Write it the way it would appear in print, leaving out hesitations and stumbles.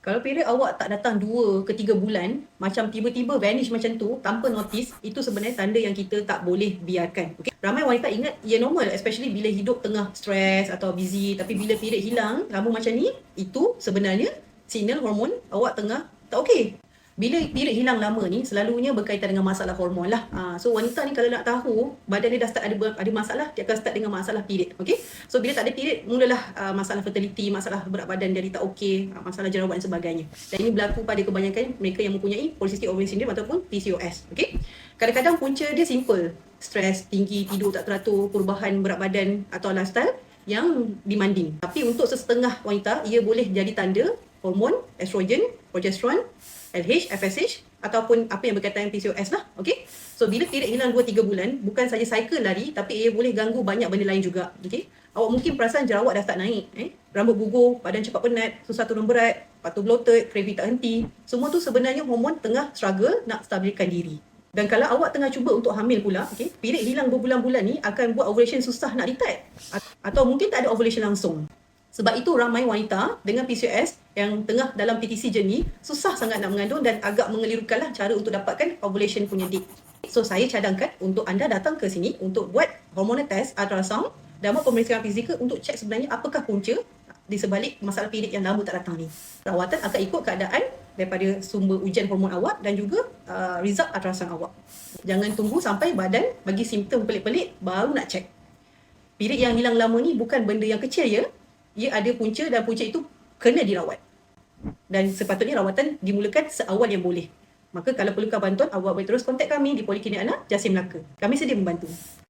Kalau period awak tak datang 2 ke 3 bulan, macam tiba-tiba vanish macam tu, tanpa notice, itu sebenarnya tanda yang kita tak boleh biarkan. Okay? Ramai wanita ingat, ia normal, especially bila hidup tengah stress atau busy. Tapi bila period hilang, lama macam ni, itu sebenarnya signal hormon awak tengah tak okey. Bila period hilang lama ni, selalunya berkaitan dengan masalah hormon lah. So wanita ni kalau nak tahu badan dia dah start ada masalah, dia akan start dengan masalah period. Okay? So bila tak ada period, mulalah masalah fertility, masalah berat badan jadi tak okey, masalah jerawat dan sebagainya. Dan ini berlaku pada kebanyakan mereka yang mempunyai polycystic ovarian syndrome ataupun PCOS. Okay? Kadang-kadang punca dia simple, stres tinggi, tidur tak teratur, perubahan berat badan atau lifestyle yang demanding. Tapi untuk sesetengah wanita, ia boleh jadi tanda hormon, estrogen, progesteron, LH, FSH ataupun apa yang berkaitan dengan PCOS lah. Okay? So bila period hilang 2-3 bulan, bukan saja cycle lari, tapi ia boleh ganggu banyak benda lain juga. Okay? Awak mungkin perasan jerawat dah start naik, rambut gugur, badan cepat penat, susah turun berat, patu bloated, craving tak henti. Semua tu sebenarnya hormon tengah struggle nak stabilkan diri. Dan kalau awak tengah cuba untuk hamil pula, okay, period hilang berbulan-bulan ni akan buat ovulation susah nak detect. Atau mungkin tak ada ovulation langsung. Sebab itu ramai wanita dengan PCOS yang tengah dalam PTC journey susah sangat nak mengandung dan agak mengelirukanlah cara untuk dapatkan ovulation punya date. So saya cadangkan untuk anda datang ke sini untuk buat hormonal test, ultrasound dan buat pemeriksaan fizikal untuk cek sebenarnya apakah punca di sebalik masalah period yang lama tak datang ni. Rawatan akan ikut keadaan daripada sumber ujian hormon awak dan juga result ultrasound awak. Jangan tunggu sampai badan bagi simptom pelik-pelik baru nak cek. Period yang hilang lama ni bukan benda yang kecil ya. Ia ada punca dan punca itu kena dirawat. Dan sepatutnya rawatan dimulakan seawal yang boleh. Maka kalau perlukan bantuan, awak boleh terus kontak kami di Poliklinik Ana, Jasim Melaka. Kami sedia membantu.